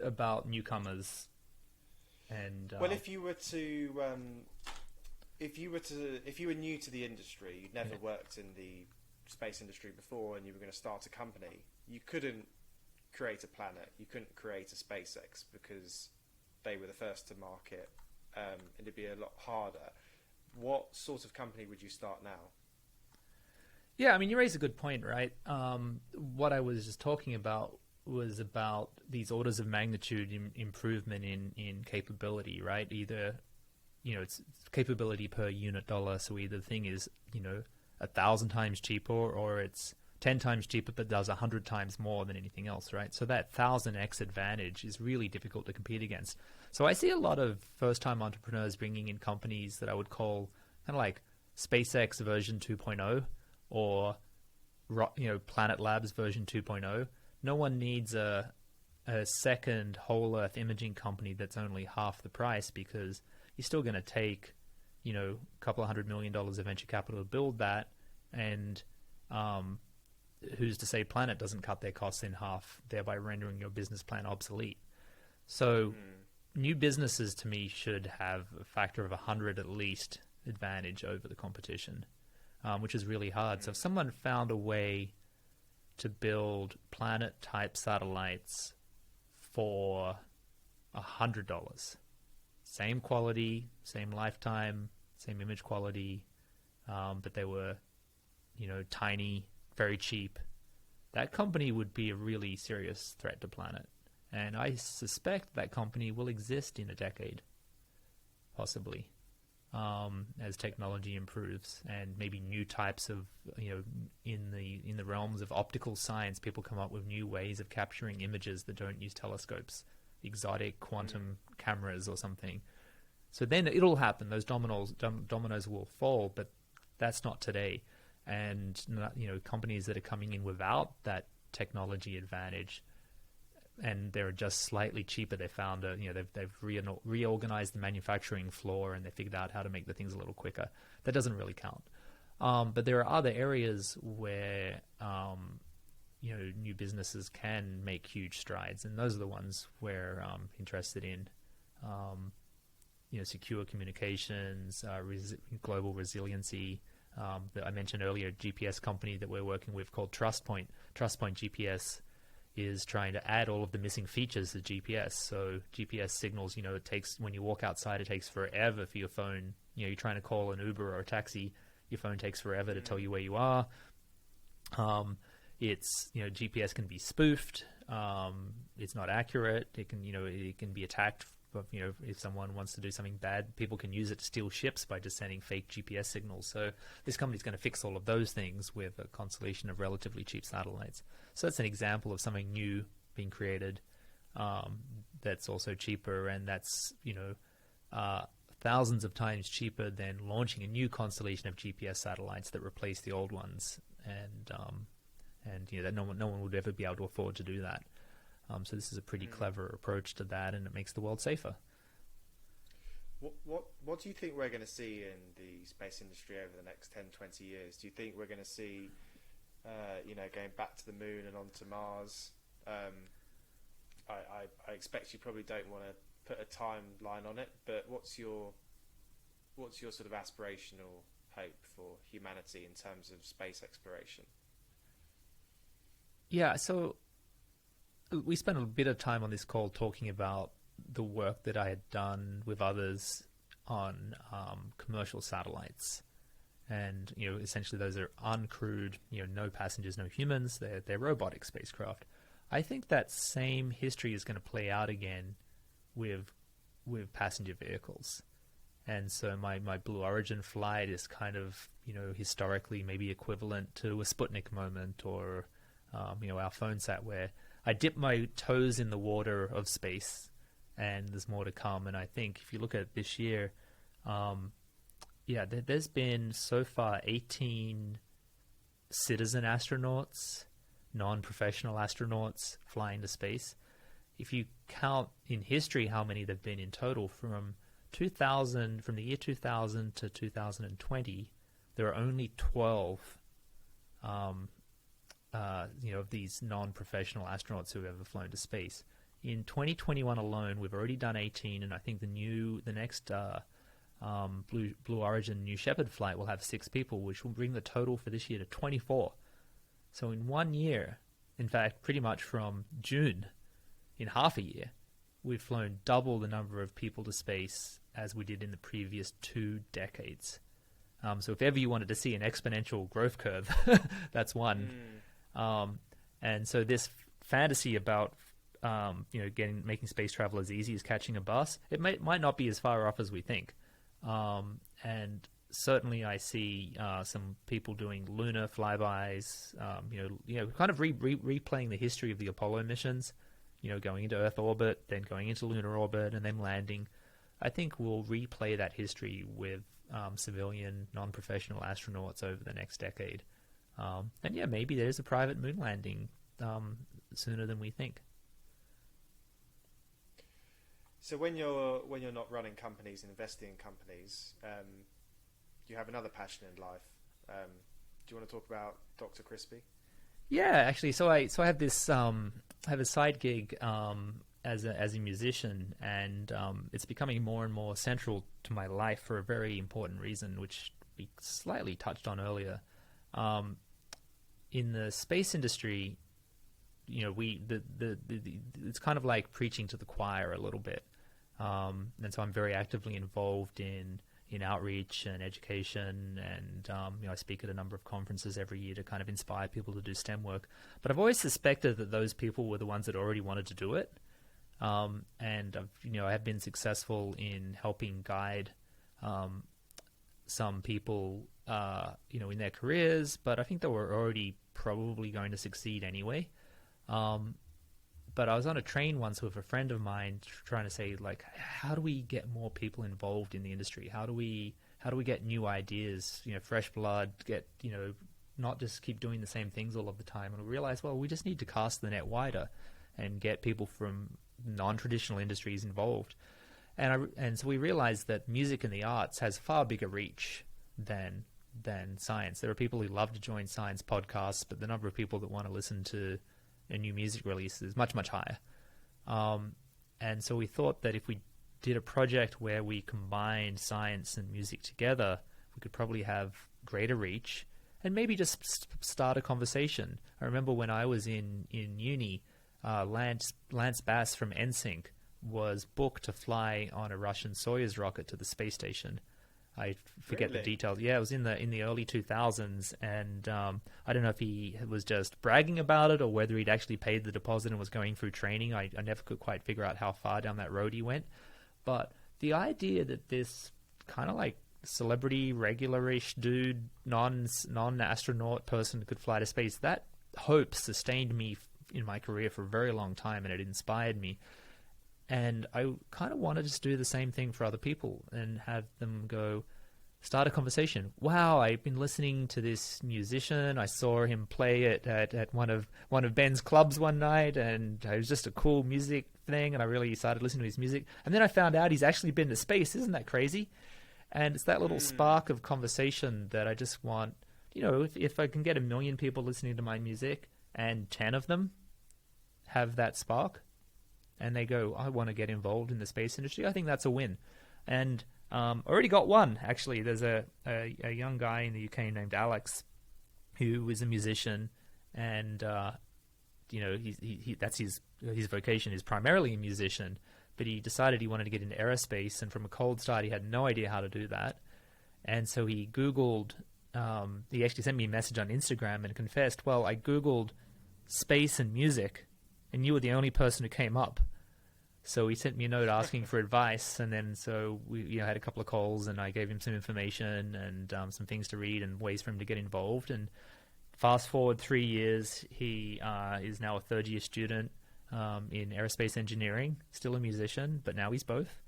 about newcomers and Well, if you were new to the industry, you'd never worked in the space industry before, and you were going to start a company, you couldn't create a planet, you couldn't create a SpaceX because they were the first to market, and it'd be a lot harder. What sort of company would you start now? Yeah, I mean, you raise a good point, right? What I was just talking about was about these orders of magnitude improvement in capability, right? Either, it's capability per unit dollar. So either the thing is, 1,000 times cheaper, or it's 10 times cheaper but does 100 times more than anything else, right? So that 1000x advantage is really difficult to compete against. So I see a lot of first-time entrepreneurs bringing in companies that I would call kind of like SpaceX version 2.0, or Planet Labs version 2.0. No one needs a second whole Earth imaging company that's only half the price, because you're still going to take a couple of $100 million of venture capital to build that, and who's to say Planet doesn't cut their costs in half, thereby rendering your business plan obsolete. So new businesses, to me, should have a factor of 100 at least advantage over the competition, which is really hard. So if someone found a way to build planet-type satellites for $100, same quality, same lifetime, same image quality, but they were, tiny, very cheap, that company would be a really serious threat to planet. And I suspect that company will exist in a decade, possibly, as technology improves, and maybe new types of, in the realms of optical science, people come up with new ways of capturing images that don't use telescopes, exotic quantum cameras or something. So then it'll happen. Those dominoes will fall, but that's not today. And companies that are coming in without that technology advantage, and they're just slightly cheaper. They found they've reorganized the manufacturing floor, and they figured out how to make the things a little quicker. That doesn't really count. But there are other areas where new businesses can make huge strides, and those are the ones where I'm interested in. Secure communications, global resiliency. That I mentioned earlier, a GPS company that we're working with called TrustPoint. TrustPoint GPS is trying to add all of the missing features to GPS. So GPS signals, it takes, when you walk outside, it takes forever for your phone. You're trying to call an Uber or a taxi, your phone takes forever to tell you where you are. GPS can be spoofed. It's not accurate. It can be attacked. If someone wants to do something bad, people can use it to steal ships by just sending fake GPS signals. So this company's going to fix all of those things with a constellation of relatively cheap satellites. So that's an example of something new being created that's also cheaper, and that's thousands of times cheaper than launching a new constellation of GPS satellites that replace the old ones, and that no one would ever be able to afford to do that. So this is a pretty clever approach to that, and it makes the world safer. What do you think we're going to see in the space industry over the next 10, 20 years? Do you think we're going to see, going back to the moon and onto Mars? I expect you probably don't want to put a timeline on it, but what's your sort of aspirational hope for humanity in terms of space exploration? Yeah, so we spent a bit of time on this call talking about the work that I had done with others on commercial satellites, and essentially those are uncrewed, no passengers, no humans. They're robotic spacecraft. I think that same history is going to play out again with passenger vehicles. And so my Blue Origin flight is kind of historically maybe equivalent to a Sputnik moment, or our phone sat, where I dip my toes in the water of space, and there's more to come. And I think if you look at this year, there's been so far 18 citizen astronauts, non-professional astronauts flying to space. If you count in history how many there've been in total, from the year 2000 to 2020, there are only 12 of these non-professional astronauts who have ever flown to space. In 2021 alone, we've already done 18, and I think the next Blue Origin New Shepard flight will have 6 people, which will bring the total for this year to 24. So in 1 year, in fact, pretty much from June, in half a year, we've flown double the number of people to space as we did in the previous 2 decades. So if ever you wanted to see an exponential growth curve, that's one. And so this fantasy about making space travel as easy as catching a bus, it might not be as far off as we think. And certainly I see some people doing lunar flybys, kind of replaying the history of the Apollo missions, going into Earth orbit, then going into lunar orbit, and then landing. I think we'll replay that history with civilian, non-professional astronauts over the next decade. And yeah, maybe there's a private moon landing sooner than we think. So when you're not running companies and investing in companies, you have another passion in life. Do you want to talk about Dr. Crispy? Yeah, actually, so I have this I have a side gig as a musician, and it's becoming more and more central to my life for a very important reason, which we slightly touched on earlier. In the space industry, it's kind of like preaching to the choir a little bit, and so I'm very actively involved in outreach and education, and I speak at a number of conferences every year to kind of inspire people to do STEM work. But I've always suspected that those people were the ones that already wanted to do it, and I have been successful in helping guide some people, in their careers, but I think they were already probably going to succeed anyway. But I was on a train once with a friend of mine trying to say, like, how do we get more people involved in the industry? How do we get new ideas, fresh blood, not just keep doing the same things all of the time? And we realized, well, we just need to cast the net wider and get people from non-traditional industries involved. And so we realized that music and the arts has far bigger reach than science. There are people who love to join science podcasts, but the number of people that want to listen to a new music release is much, much higher. And so we thought that if we did a project where we combined science and music together, we could probably have greater reach and maybe just start a conversation. I remember when I was in uni, Lance Bass from NSYNC was booked to fly on a Russian Soyuz rocket to the space station. I forget the details. Yeah, it was in the early 2000s, and I don't know if he was just bragging about it or whether he'd actually paid the deposit and was going through training. I never could quite figure out how far down that road he went. But the idea that this kind of like celebrity, regular-ish dude, non-astronaut person could fly to space, that hope sustained me in my career for a very long time, and it inspired me. And I kind of want to just do the same thing for other people and have them go, start a conversation. Wow, I've been listening to this musician. I saw him play at one of Ben's clubs one night, and it was just a cool music thing, and I really started listening to his music. And then I found out he's actually been to space. Isn't that crazy? And it's that little spark of conversation that I just want, if I can get 1 million people listening to my music and 10 of them have that spark, and they go, I want to get involved in the space industry, I think that's a win. And already got one, actually. There's a young guy in the UK named Alex who is a musician, and that's his vocation, is primarily a musician, but he decided he wanted to get into aerospace, and from a cold start he had no idea how to do that. And so he Googled, he actually sent me a message on Instagram and confessed, well, I Googled space and music, and you were the only person who came up. So he sent me a note asking for advice, and then so we had a couple of calls, and I gave him some information and some things to read and ways for him to get involved. And fast forward 3 years, he is now a third-year student in aerospace engineering, still a musician, but now he's both.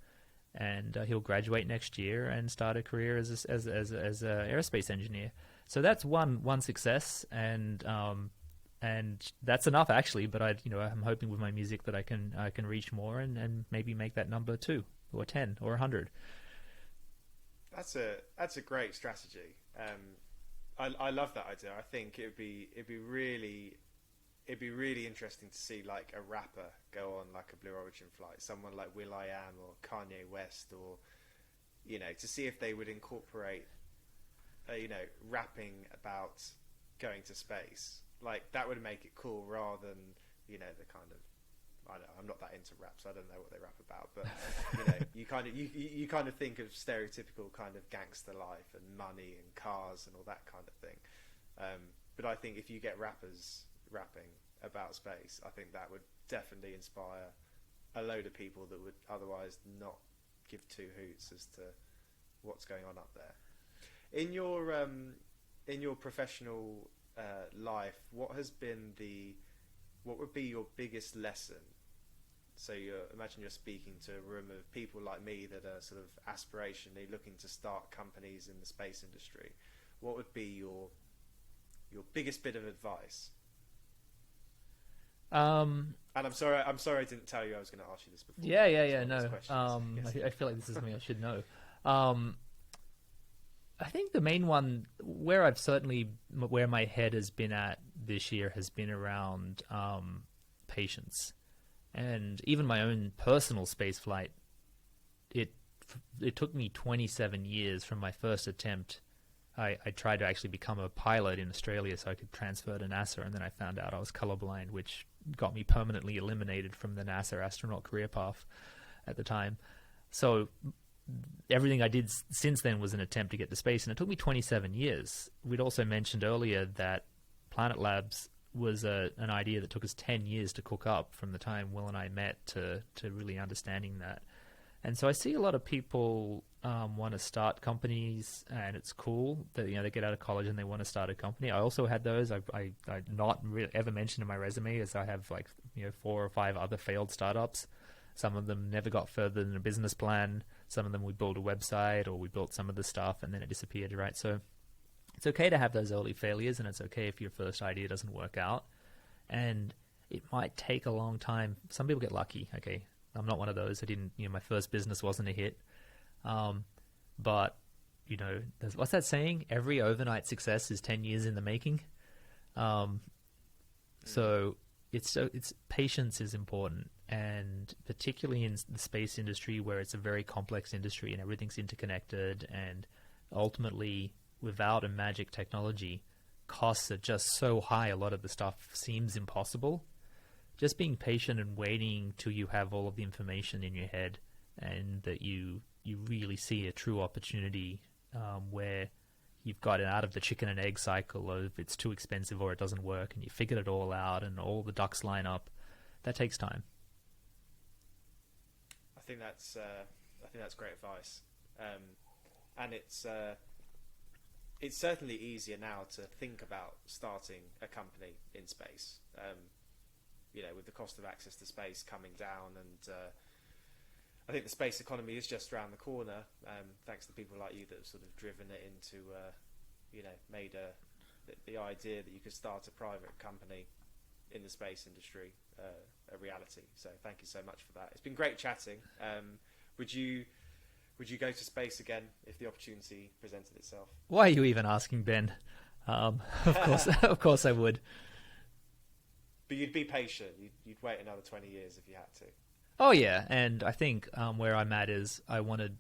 And he'll graduate next year and start a career as a aerospace engineer. So that's one success, and that's enough actually. But I'm hoping with my music that I can reach more and maybe make that number 2 or 10 or 100. That's a great strategy. I love that idea. I think it'd be really interesting to see like a rapper go on like a Blue Origin flight, someone like will.i.am or Kanye West, or to see if they would incorporate rapping about going to space. Like that would make it cool rather than the kind of, I don't know, I'm not that into rap, so I don't know what they rap about, but you kind of think of stereotypical kind of gangster life and money and cars and all that kind of thing. But I think if you get rappers rapping about space, I think that would definitely inspire a load of people that would otherwise not give two hoots as to what's going on up there. In your professional life, what would be your biggest lesson? So imagine you're speaking to a room of people like me that are sort of aspirationally looking to start companies in the space industry. What would be your biggest bit of advice? And I'm sorry I didn't tell you I was going to ask you this before. Yeah. No. Yes. I feel like this is something I should know. I think the main one where my head has been at this year has been around patience. And even my own personal space flight, it took me 27 years from my first attempt. I tried to actually become a pilot in Australia so I could transfer to NASA, and then I found out I was colorblind, which got me permanently eliminated from the NASA astronaut career path at the time. So everything I did since then was an attempt to get to space, and it took me 27 years. We'd also mentioned earlier that Planet Labs was an idea that took us 10 years to cook up from the time Will and I met to really understanding that. And so I see a lot of people want to start companies, and it's cool that they get out of college and they want to start a company. I also had those. I not really ever mentioned in my resume as I have 4 or 5 other failed startups. Some of them never got further than a business plan. Some of them we built a website, or we built some of the stuff and then it disappeared, right? So it's okay to have those early failures, and it's okay if your first idea doesn't work out. And it might take a long time. Some people get lucky. Okay, I'm not one of those. I didn't, my first business wasn't a hit. But, what's that saying? Every overnight success is 10 years in the making. So it's patience is important. And particularly in the space industry, where it's a very complex industry and everything's interconnected, and ultimately without a magic technology, costs are just so high, a lot of the stuff seems impossible. Just being patient and waiting till you have all of the information in your head, and that you really see a true opportunity where you've got it out of the chicken and egg cycle of it's too expensive or it doesn't work, and you figured it all out and all the ducks line up. That takes time. I think that's great advice, and it's certainly easier now to think about starting a company in space. With the cost of access to space coming down, and I think the space economy is just around the corner. Thanks to people like you that have sort of driven it into, made the idea that you could start a private company in the space industry a reality. So thank you so much for that. It's been great chatting. Would you go to space again if the opportunity presented itself? Why are you even asking, Ben? Of course I would. But you'd be patient. You'd wait another 20 years if you had to. Oh yeah, and I think where I'm at is I want to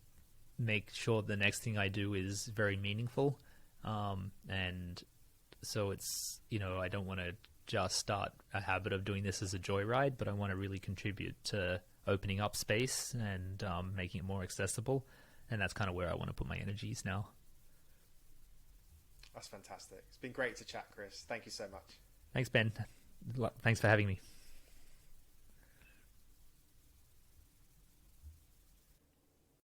make sure the next thing I do is very meaningful, and so it's I don't want to just start a habit of doing this as a joyride, but I want to really contribute to opening up space and making it more accessible, and that's kind of where I want to put my energies now. That's fantastic. It's been great to chat, Chris. Thank you so much. Thanks, Ben. Thanks for having me.